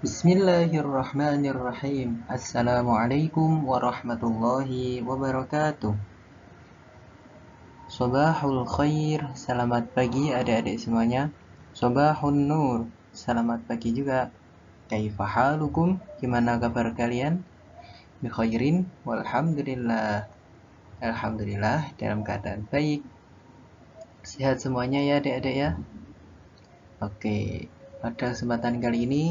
Bismillahirrahmanirrahim. Assalamualaikum warahmatullahi wabarakatuh. Sobahul khair, selamat pagi adik-adik semuanya. Sobahun nur, selamat pagi juga. Kaifa halukum, gimana kabar kalian? Bikhairin, walhamdulillah. Alhamdulillah, dalam keadaan baik. Sehat semuanya ya adik-adik ya. Oke, pada kesempatan kali ini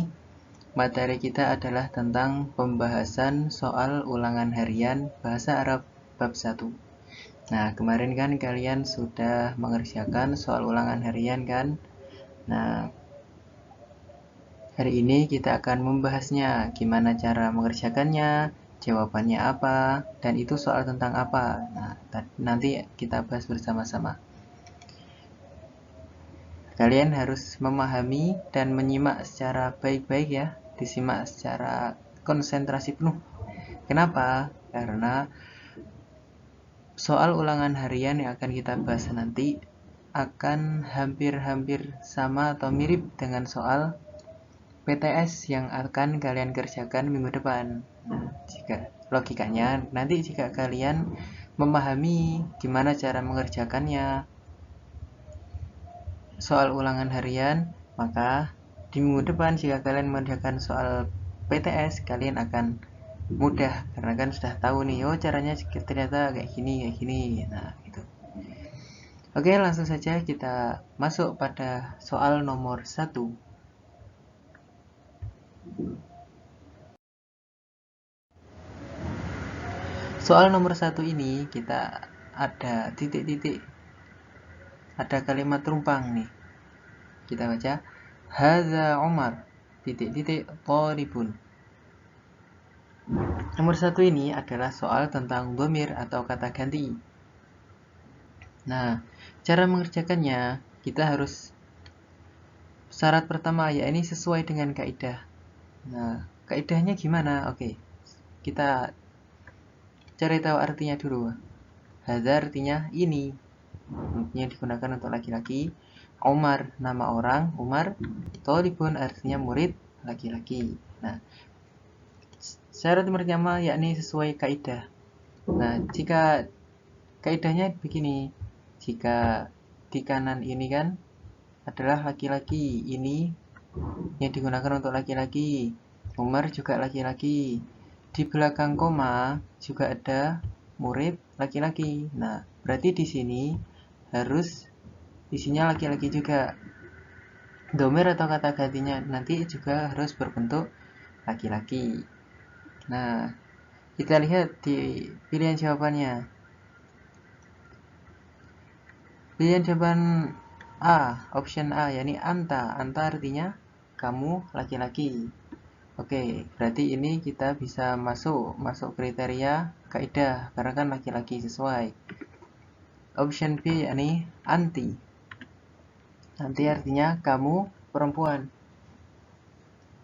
materi kita adalah tentang pembahasan soal ulangan harian bahasa Arab bab 1. Nah, kemarin kan kalian sudah mengerjakan soal ulangan harian kan? Nah, hari ini kita akan membahasnya, gimana cara mengerjakannya, jawabannya apa, dan itu soal tentang apa. Nah, nanti kita bahas bersama-sama. Kalian harus memahami dan menyimak secara baik-baik ya, disimak secara konsentrasi penuh. Kenapa? Karena soal ulangan harian yang akan kita bahas nanti akan hampir-hampir sama atau mirip dengan soal PTS yang akan kalian kerjakan minggu depan. Nah, jika logikanya nanti jika kalian memahami gimana cara mengerjakannya soal ulangan harian, maka di minggu depan jika kalian mengerjakan soal PTS, kalian akan mudah karena kan sudah tahu nih, oh caranya ternyata kayak gini. Nah, gitu. Oke, langsung saja kita masuk pada soal nomor 1. Soal nomor 1 ini kita ada titik-titik, ada kalimat terumpang nih. Kita baca, Hadza Umar, titik-titik, Thalibun. Nomor 1 ini adalah soal tentang dhamir atau kata ganti. Nah, cara mengerjakannya kita harus syarat pertama ya ini sesuai dengan kaidah. Nah, kaidahnya gimana? Oke, kita cari tahu artinya dulu. Hadza artinya ini, yang digunakan untuk laki-laki. Umar nama orang, Umar. Thalibun artinya murid laki-laki. Nah, syarat pertama yakni sesuai kaidah. Nah, jika kaidahnya begini, jika di kanan ini kan adalah laki-laki, ini yang digunakan untuk laki-laki, Umar juga laki-laki, di belakang koma juga ada murid laki-laki. Nah, berarti di sini harus isinya laki-laki juga. Dhamir atau kata gantinya nanti juga harus berbentuk laki-laki. Nah, kita lihat di pilihan jawabannya. Pilihan jawaban A, option A, yakni anta. Anta artinya kamu laki-laki. Oke, berarti ini kita bisa masuk kriteria kaidah karena kan laki-laki sesuai. Option B yakni anti. Anti artinya kamu perempuan.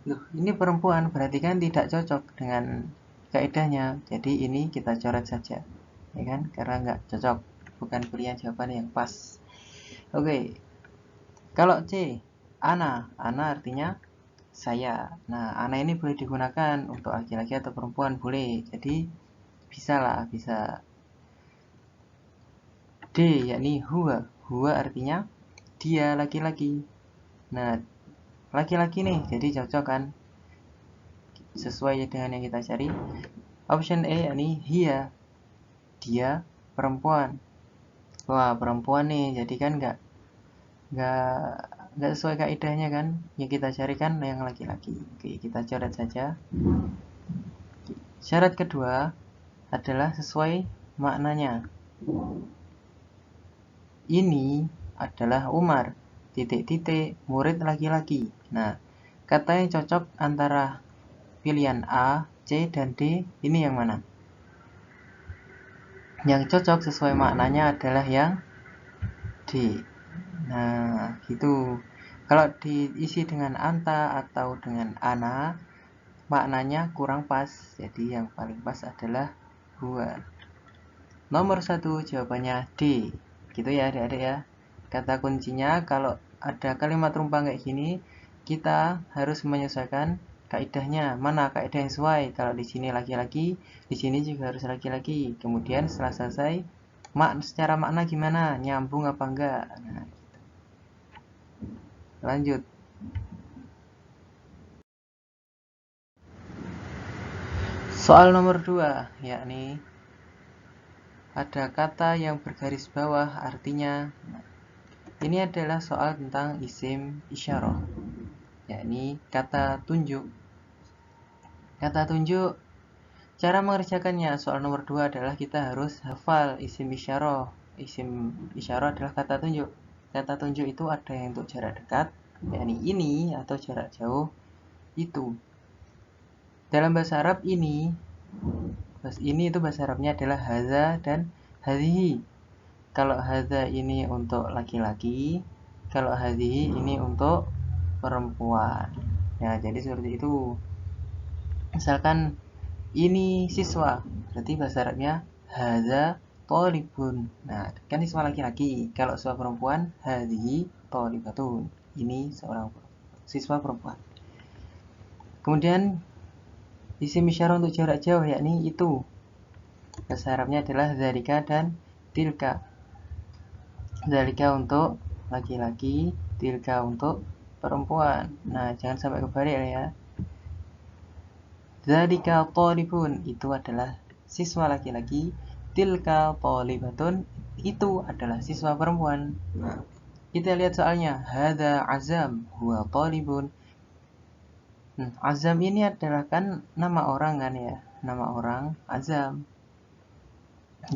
Loh, ini perempuan berarti kan tidak cocok dengan kaidahnya. Jadi ini kita coret saja. Ya kan? Karena nggak cocok, bukan pilihan jawaban yang pas. Oke. Kalau C, ana. Ana artinya saya. Nah, ana ini boleh digunakan untuk laki-laki atau perempuan, boleh. Jadi bisa lah, bisa. D, yakni huwa. Huwa artinya dia laki-laki. Nah, laki-laki nih, jadi cocok kan? Sesuai dengan yang kita cari. Option A yakni hiya. Dia perempuan. Wah, perempuan nih, jadi kan nggak sesuai kaidahnya kan? Yang kita cari kan yang laki-laki. Oke, kita coret saja. Syarat kedua adalah sesuai maknanya. Ini adalah Umar, titik-titik, murid laki-laki. Nah, kata yang cocok antara pilihan A, C, dan D, ini yang mana? Yang cocok sesuai maknanya adalah yang D. Nah, gitu. Kalau diisi dengan anta atau dengan ana, maknanya kurang pas. Jadi yang paling pas adalah huwa. Nomor 1 jawabannya D. Gitu ya adik-adik ya. Kata kuncinya kalau ada kalimat rumpang kayak gini, kita harus menyesuaikan kaidahnya, mana kaidah yang sesuai. Kalau di sini laki-laki, di sini juga harus laki-laki. Kemudian setelah selesai, secara makna gimana? Nyambung apa enggak? Nah, lanjut. Soal nomor 2, yakni ada kata yang bergaris bawah artinya. Ini adalah soal tentang isim isyarah, yakni kata tunjuk. Kata tunjuk, cara mengerjakannya, soal nomor 2 adalah kita harus hafal isim isyarah. Isim isyarah adalah kata tunjuk. Kata tunjuk itu ada yang untuk jarak dekat, yakni ini, atau jarak jauh, itu. Dalam bahasa Arab ini itu bahasa Arabnya adalah hadza dan hadhihi. Kalau hadza ini untuk laki-laki, kalau hadhihi ini untuk perempuan. Ya, jadi seperti itu. Misalkan ini siswa, berarti bahasa Arabnya hadza thalibun. Nah, kan siswa laki-laki. Kalau siswa perempuan, hadhihi thalibatun. Ini seorang siswa perempuan. Kemudian isim isyarah untuk jarak jauh, yakni itu. Bahasa Arabnya adalah dzalika dan tilka. Dzalika untuk laki-laki, tilka untuk perempuan. Nah, jangan sampai kebalik ya. Dzalika thalibun, itu adalah siswa laki-laki, tilka thalibatun, itu adalah siswa perempuan. Nah, kita lihat soalnya, hadza azam huwa thalibun. Azam ini adalah kan nama orang kan ya, nama orang Azam.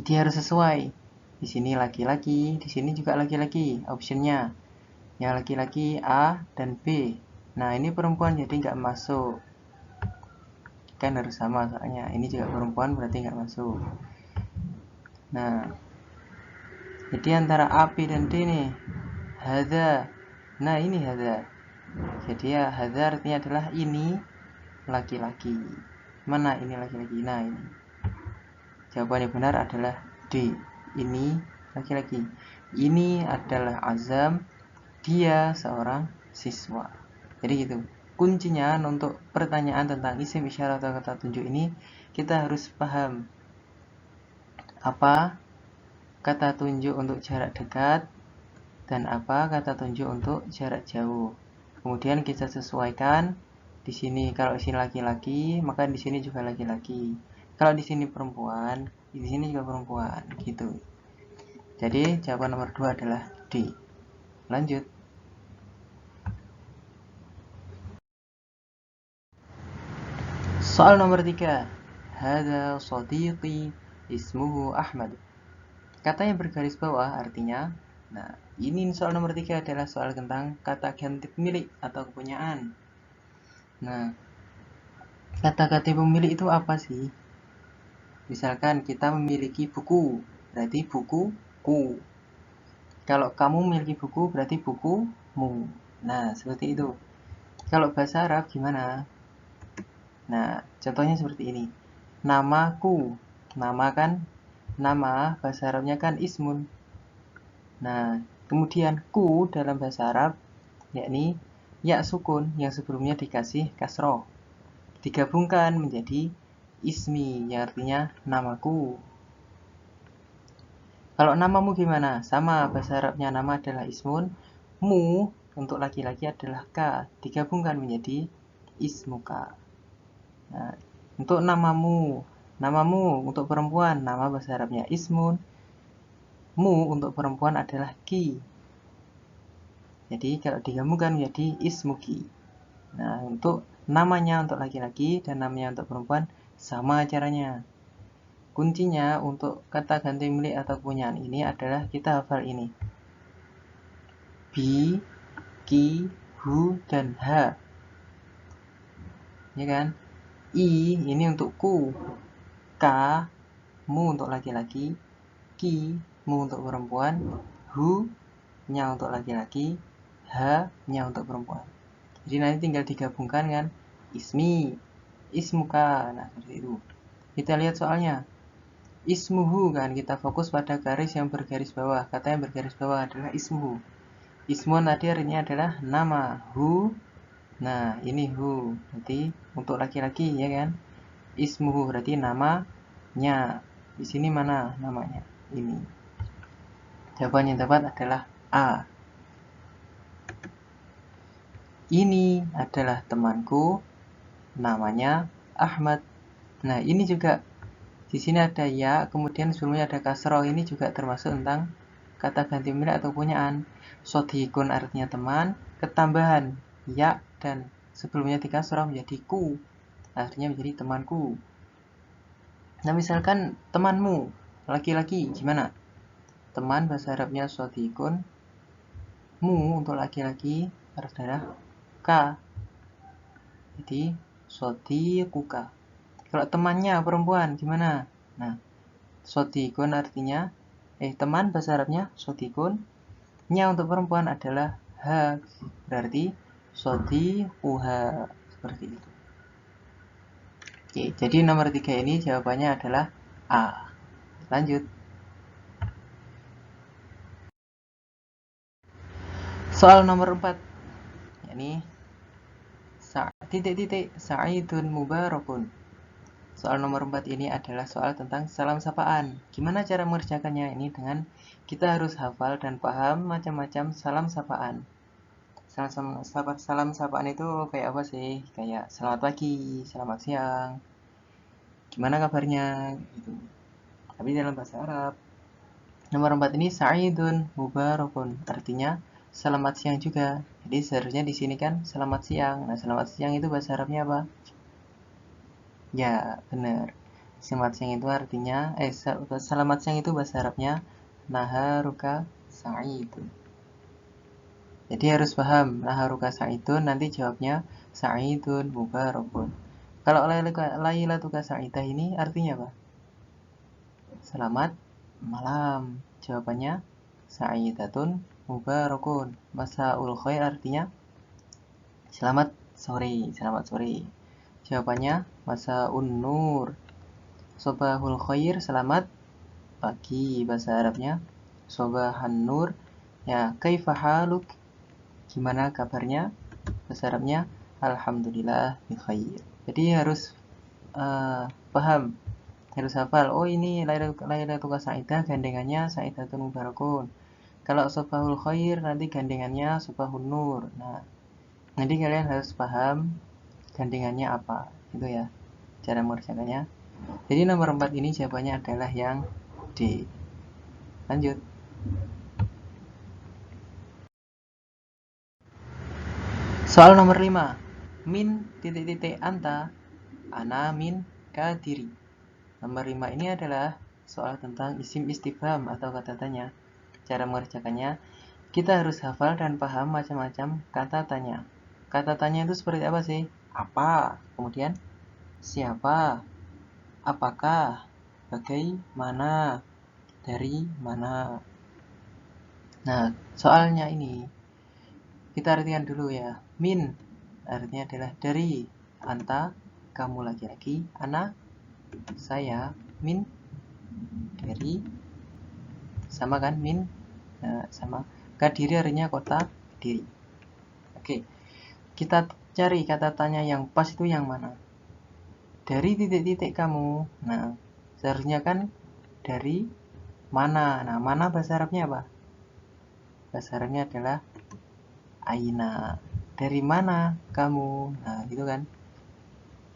Dia harus sesuai. Di sini laki-laki, di sini juga laki-laki. Optionnya, yang laki-laki A dan B. Nah, ini perempuan jadi nggak masuk. Kan harus sama soalnya. Ini juga perempuan berarti nggak masuk. Nah, jadi antara A, B dan D nih. Hadza. Nah, ini hadza. Jadi ya hadza artinya adalah ini laki-laki. Mana ini laki-laki? Nah, ini. Jawaban yang benar adalah D. Ini laki-laki. Ini adalah Azam. Dia seorang siswa. Jadi gitu. Kuncinya untuk pertanyaan tentang isim isyarah atau kata tunjuk ini, kita harus paham apa kata tunjuk untuk jarak dekat dan apa kata tunjuk untuk jarak jauh. Kemudian kita sesuaikan. Di sini kalau di sini laki-laki, maka di sini juga laki-laki. Kalau di sini perempuan, di sini juga perempuan, gitu. Jadi jawaban nomor 2 adalah D. Lanjut. Soal nomor 3. Hada sadiqi ismuhu Ahmad. Kata yang bergaris bawah artinya, nah ini soal nomor 3 adalah soal tentang kata ganti pemilik atau kepunyaan. Nah, kata ganti pemilik itu apa sih? Misalkan kita memiliki buku, berarti buku-ku. Kalau kamu memiliki buku, berarti buku-mu. Nah, seperti itu. Kalau bahasa Arab gimana? Nah, contohnya seperti ini. Namaku. Nama kan, nama bahasa Arabnya kan ismun. Nah, kemudian ku dalam bahasa Arab, yakni ya sukun yang sebelumnya dikasih kasroh. Digabungkan menjadi ismi, yang artinya namaku. Kalau namamu gimana? Sama, bahasa Arabnya nama adalah ismun. Mu untuk laki-laki adalah ka. Digabungkan menjadi ismuka. Nah, untuk namamu untuk perempuan, nama bahasa Arabnya ismun. Mu untuk perempuan adalah ki. Jadi kalau digabungkan menjadi ismuki. Nah, untuk namanya untuk laki-laki dan namanya untuk perempuan sama caranya. Kuncinya untuk kata ganti milik atau kepunyaan ini adalah kita hafal ini. Bi, ki, hu, dan ha. Ya kan? I ini untuk ku. Ka, mu untuk laki-laki. Ki, mu untuk perempuan. Hu, nya untuk laki-laki. Ha, nya untuk perempuan. Jadi nanti tinggal digabungkan kan. Ismi, ismuka. Nah, seperti itu. Kita lihat soalnya. Ismuhu kan, kita fokus pada garis yang bergaris bawah. Kata yang bergaris bawah adalah ismuhu. Ismun tadi artinya adalah nama. Hu Nah, ini hu. Berarti untuk laki-laki ya kan? Ismuhu berarti namanya. Di sini mana namanya? Ini. Jawaban yang tepat adalah A. Ini adalah temanku, namanya Ahmad. Nah, ini juga di sini ada ya, kemudian sebelumnya ada kasroh. Ini juga termasuk tentang kata ganti milik atau punyaan. Sodikun artinya teman, ketambahan ya dan sebelumnya di kasroh menjadi ku, artinya menjadi temanku. Nah, misalkan temanmu laki-laki, gimana? Teman bahasa Arabnya sodikun, mu untuk laki-laki adalah ka. Jadi sodikuka. Kalau temannya perempuan gimana? Nah, sodikun artinya teman bahasa Arabnya sodikun. Nya untuk perempuan adalah ha. Berarti sodikuha. Seperti itu. Oke, jadi nomor 3 ini jawabannya adalah A. Lanjut. Soal nomor 4. Ini titik-titik sa'idun mubarakun. Soal nomor 4 ini adalah soal tentang salam sapaan. Gimana cara mengerjakannya? Ini dengan kita harus hafal dan paham macam-macam salam sapaan. Salam sapaan itu kayak apa sih? Kayak selamat pagi, selamat siang, gimana kabarnya? Gitu. Tapi dalam bahasa Arab. Nomor 4 ini sa'idun mubarakun. Artinya selamat siang juga. Jadi seharusnya di sini kan selamat siang. Nah, selamat siang itu bahasa Arabnya apa? Ya, benar. Selamat siang itu artinya selamat siang itu bahasa Arabnya naharuka sa'idun. Jadi harus paham naharuka sa'idun, nanti jawabnya sa'idun mubarakun. Kalau lailatuka sa'idah ini artinya apa? Selamat malam. Jawabannya sa'idatun mubarakun. Masaul khair artinya selamat sore, selamat sore. Jawabannya masaun nur. Sobahul khair, selamat pagi. Bahasa Arabnya sobahan nur. Ya, kaifa haluk? Gimana kabarnya? Bahasa Arabnya alhamdulillah bi khair. Jadi harus paham, harus hafal. Oh, ini Lailatul Sa'idah gandengannya Sa'idatun Mubarakun. Kalau Sobahul Khair nanti gandengannya Sobahun Nur. Nah, nanti kalian harus paham gandengannya apa. Itu ya cara mengerjakannya. Jadi nomor 4 ini jawabannya adalah yang D. Lanjut. Soal nomor 5. Min titik-titik anta ana min kadiri. Nomor 5 ini adalah soal tentang isim istifham atau kata tanya. Cara mengerjakannya, kita harus hafal dan paham macam-macam kata tanya. Kata tanya itu seperti apa sih? Apa? Kemudian siapa? Apakah? Bagaimana? Dari mana? Nah, soalnya ini kita artikan dulu ya. Min artinya adalah dari. Anta, kamu laki-laki. Ana, saya. Min, dari. Sama kan? Min, sama. Kadiri artinya kota Kediri. Oke, kita cari kata tanya yang pas itu yang mana. Dari titik-titik kamu. Nah, seharusnya kan dari mana. Nah, mana bahasa Arabnya apa? Bahasa Arabnya adalah aina. Dari mana kamu? Nah, gitu kan.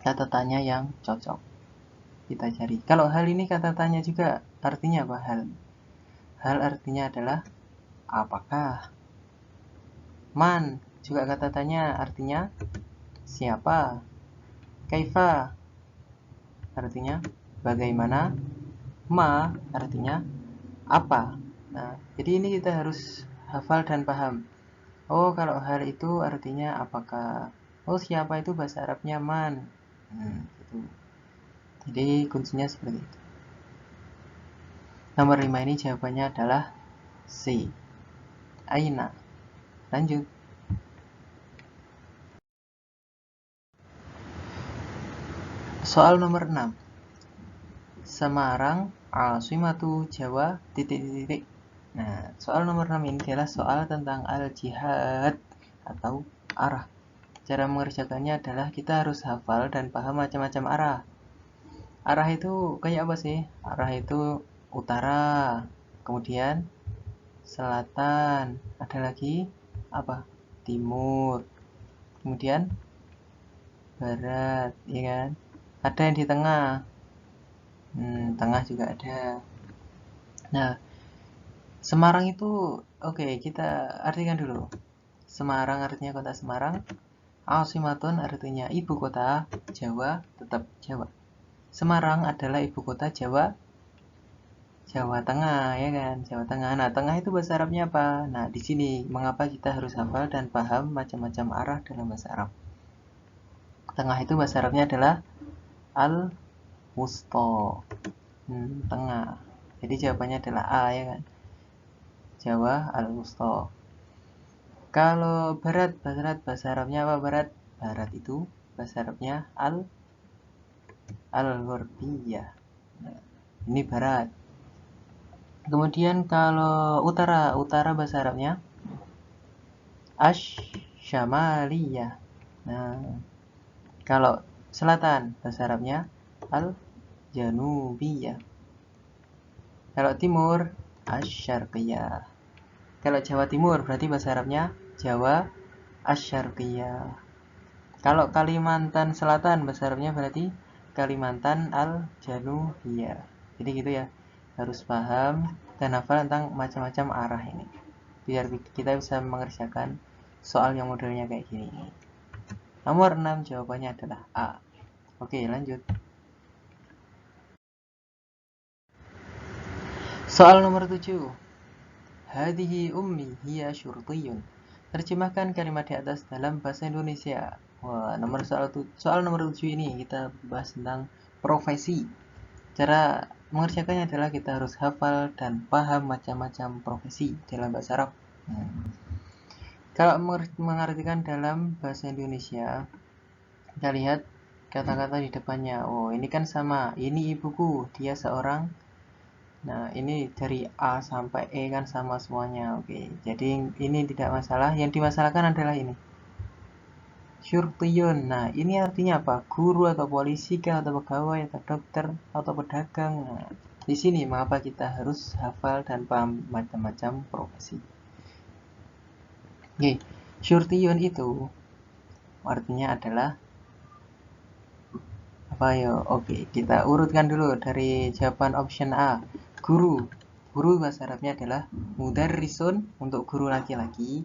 Kata tanya yang cocok. Kita cari. Kalau hal ini kata tanya juga artinya apa? Hal. Hal artinya adalah apakah. Man juga kata tanya artinya siapa. Kaifa artinya bagaimana. Ma artinya apa. Nah, jadi ini kita harus hafal dan paham. Oh, kalau hal itu artinya apakah. Oh, siapa itu bahasa Arabnya man. Gitu. Jadi kuncinya seperti itu. Nomor 5 ini jawabannya adalah C. Aina. Lanjut. Soal nomor 6. Semarang, Asimatu Jawa, titik-titik. Nah, soal nomor 6 ini adalah soal tentang al-jihad atau arah. Cara mengerjakannya adalah kita harus hafal dan paham macam-macam arah. Arah itu kayak apa sih? Arah itu utara, kemudian selatan, ada lagi apa? Timur, kemudian barat, ya kan? Ada yang di tengah, tengah juga ada. Nah, Semarang itu, oke, kita artikan dulu. Semarang artinya kota Semarang. Asimatun artinya ibu kota Jawa, tetap Jawa. Semarang adalah ibu kota Jawa, Jawa Tengah, ya kan? Jawa Tengah. Nah, tengah itu bahasa Arabnya apa? Nah, di sini mengapa kita harus hafal dan paham macam-macam arah dalam bahasa Arab. Tengah itu bahasa Arabnya adalah al-wusta. Tengah. Jadi jawabannya adalah A, ya kan? Jawa al-wusta. Kalau barat bahasa Arabnya apa barat? Barat itu bahasa Arabnya al-gharbiyah. Nah, ini barat. Kemudian kalau utara bahasa Arabnya asy-syamaliyah. Nah, kalau selatan bahasa Arabnya al-janubiyah. Kalau timur asy-syarqiyah. Kalau Jawa Timur berarti bahasa Arabnya Jawa asy-syarqiyah. Kalau Kalimantan Selatan bahasa Arabnya berarti Kalimantan al-janubiyah. Jadi gitu ya. Harus paham dan hafal tentang macam-macam arah ini. Biar kita bisa mengerjakan soal yang modelnya kayak gini. Nomor 6 jawabannya adalah A. Oke, lanjut. Soal nomor 7. Hadihi ummi hiya syurtiyun. Terjemahkan kalimat di atas dalam bahasa Indonesia. Wah, soal nomor 7 ini kita bahas tentang profesi. Cara mengerjakannya adalah kita harus hafal dan paham macam-macam profesi dalam bahasa Arab. Kalau mengartikan dalam bahasa Indonesia, kita lihat kata-kata di depannya. Oh, ini kan sama. Ini ibuku, dia seorang. Nah, ini dari A sampai E kan sama semuanya. Oke, jadi ini tidak masalah. Yang dimasalahkan adalah ini. Syurtiyun. Nah, ini artinya apa? Guru atau polisi kah, atau pegawai atau dokter atau pedagang. Nah, di sini mengapa kita harus hafal dan paham macam-macam profesi. Oke, syurtiyun itu artinya adalah apa ya? Oke, kita urutkan dulu dari jawaban option A. Guru. Guru bahasa Arabnya adalah mudarrisun untuk guru laki-laki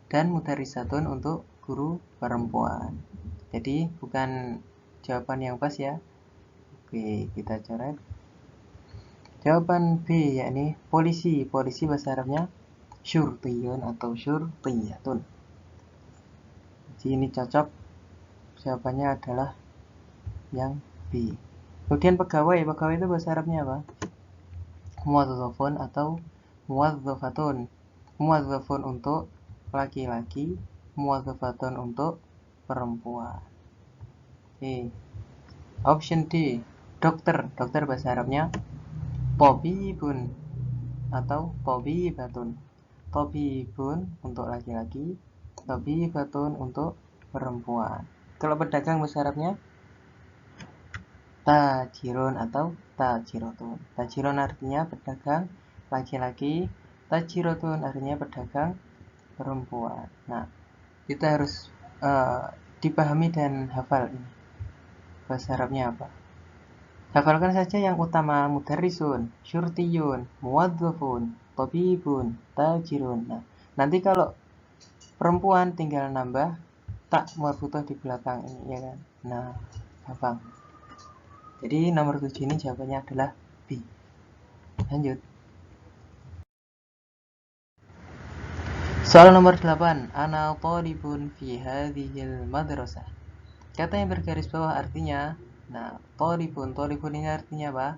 dan mudarrisatun untuk guru perempuan. Jadi bukan jawaban yang pas ya. Oke, kita coret. Jawaban B yakni polisi. Polisi bahasa Arabnya syurtiyun atau syurtiyatun. Jadi ini cocok. Jawabannya adalah yang B. Kemudian pegawai. Pegawai itu bahasa Arabnya apa? Muwadzafun atau muwadzafatun. Muwadzafun untuk laki-laki, muwadzafatun untuk perempuan. Oke. Option D, dokter. Dokter bahasa Arabnya tobibun atau tobibatun. Tobibun untuk laki-laki, tobibatun untuk perempuan. Kalau pedagang bahasa Arabnya tajirun atau tajirotun. Tajirun artinya pedagang laki-laki, tajirotun artinya pedagang perempuan. Nah, kita harus dipahami dan hafal ini. Bahasa Arabnya apa? Hafalkan saja yang utama: mudarrisun, syurtiyun, muwadzafun, tabibun, tajirun. Nah, nanti kalau perempuan tinggal nambah tak marbutah di belakang ini, ya kan? Nah, gampang. Jadi nomor 7 ini jawabannya adalah B. Lanjut. Soal nomor 8. Ana talibun fi hadhil madrasah. Kata yang bergaris bawah artinya, nah, talibun ini artinya apa?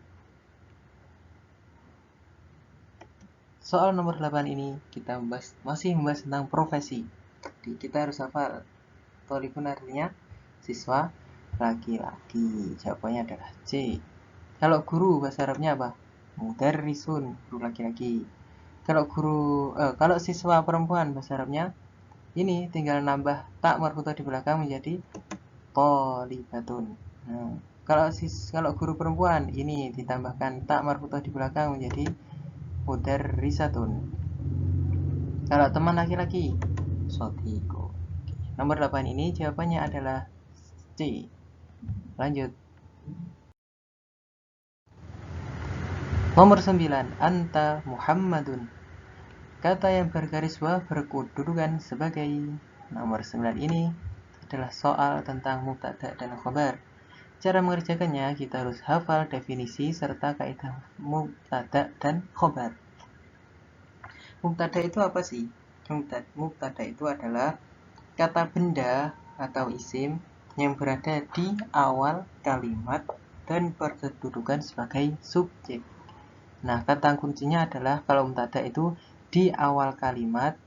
Soal nomor 8 ini kita masih membahas tentang profesi. Jadi kita harus hafal. Talibun artinya siswa laki-laki. Jawabannya adalah C. Kalau guru bahasa Arabnya apa? Mudarrisun, guru laki-laki. Kalau siswa perempuan bahasa Arabnya ini tinggal nambah tak marfutoh di belakang menjadi tholibatun. Nah, kalau guru perempuan ini ditambahkan tak marfutoh di belakang menjadi mudarrisatun. Kalau teman laki-laki sodiko. Nomor 8 ini jawabannya adalah C. Lanjut. Nomor 9, anta Muhammadun. Kata yang bergaris bawah berkedudukan sebagai. Nomor 9 ini adalah soal tentang mubtada dan khobar. Cara mengerjakannya, kita harus hafal definisi serta kaidah mubtada dan khobar. Mubtada itu apa sih? Mubtada itu adalah kata benda atau isim yang berada di awal kalimat dan berkedudukan sebagai subjek. Nah, kata kuncinya adalah kalau mubtada itu di awal kalimat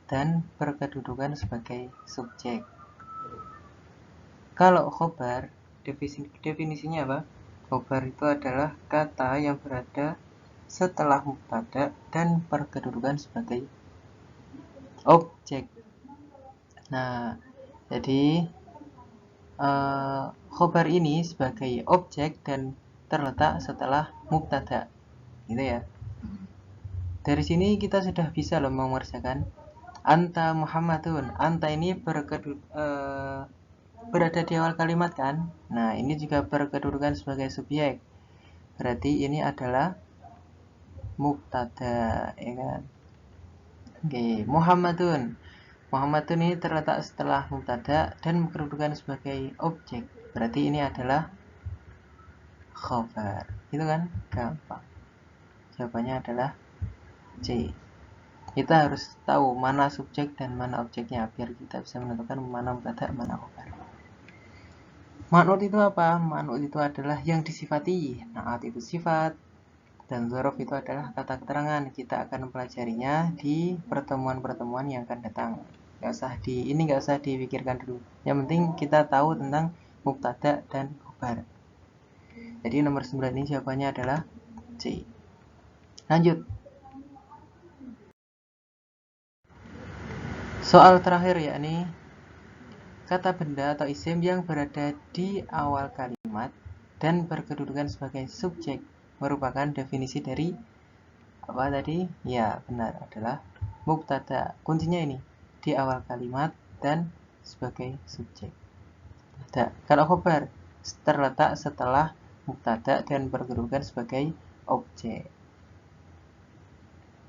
dan berkedudukan sebagai subjek. Kalau khobar, definisinya apa? Khobar itu adalah kata yang berada setelah mubtada dan berkedudukan sebagai objek. Nah, jadi khobar ini sebagai objek dan terletak setelah mubtada, gitu ya. Dari sini kita sudah bisa loh mengerjakan anta Muhammadun. Anta ini berada di awal kalimat kan. Nah, ini juga berkedudukan sebagai subjek. Berarti ini adalah mubtada, ya kan? Oke, Muhammadun. Muhammadun ini terletak setelah mubtada dan berkedudukan sebagai objek. Berarti ini adalah khobar. Itu kan gampang. Jawabannya adalah C. Kita harus tahu mana subjek dan mana objeknya biar kita bisa menentukan mana mubtada, mana khobar. Man'ut itu apa? Man'ut itu adalah yang disifati. Na'at itu sifat dan dzaraf itu adalah kata keterangan. Kita akan mempelajarinya di pertemuan-pertemuan yang akan datang. Nggak usah dipikirkan dulu. Yang penting kita tahu tentang mubtada dan khobar. Jadi nomor 9 ini jawabannya adalah C. Lanjut. Soal terakhir yakni kata benda atau isim yang berada di awal kalimat dan berkedudukan sebagai subjek merupakan definisi dari apa tadi? Ya, benar adalah mubtada. Kuncinya ini di awal kalimat dan sebagai subjek. Kalau khobar terletak setelah mubtada dan berkedudukan sebagai objek.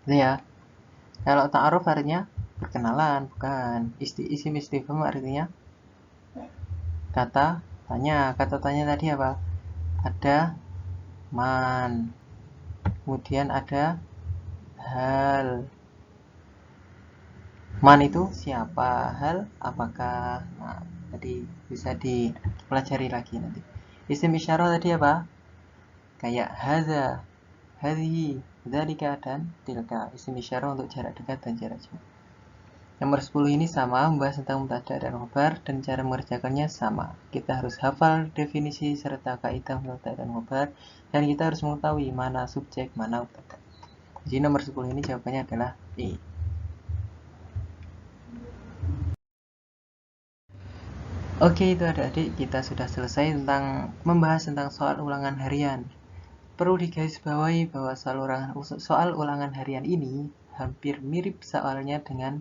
Itu ya. Kalau ta'aruf artinya perkenalan, bukan. Isim istifham artinya kata tanya. Kata tanya tadi apa? Ada man. Kemudian ada hal. Man itu siapa? Hal apakah? Nah, tadi bisa dipelajari lagi nanti. Isim isyarah tadi apa? Kayak hadza, hadhihi, dzalika dan tilka. Isim isyarah untuk jarak dekat dan jarak jauh. Nomor 10 ini sama, membahas tentang mubtada dan khobar dan cara mengerjakannya sama. Kita harus hafal definisi serta kaidah mubtada dan khobar dan kita harus mengetahui mana subjek, mana mubtada. Jadi nomor 10 ini jawabannya adalah E. Oke, itu adik-adik, kita sudah selesai tentang membahas tentang soal ulangan harian. Perlu digarisbawahi bahwa soal ulangan harian ini hampir mirip soalnya dengan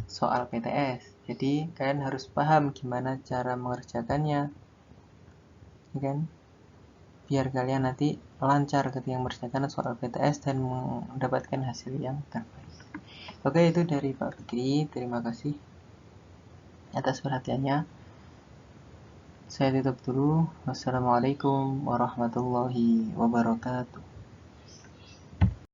soal PTS. Jadi kalian harus paham gimana cara mengerjakannya, ya kan? Biar kalian nanti lancar ketika mengerjakan soal PTS dan mendapatkan hasil yang terbaik. Oke, itu dari Pak Fikri. Terima kasih atas perhatiannya. Saya tutup dulu. Wassalamualaikum warahmatullahi wabarakatuh.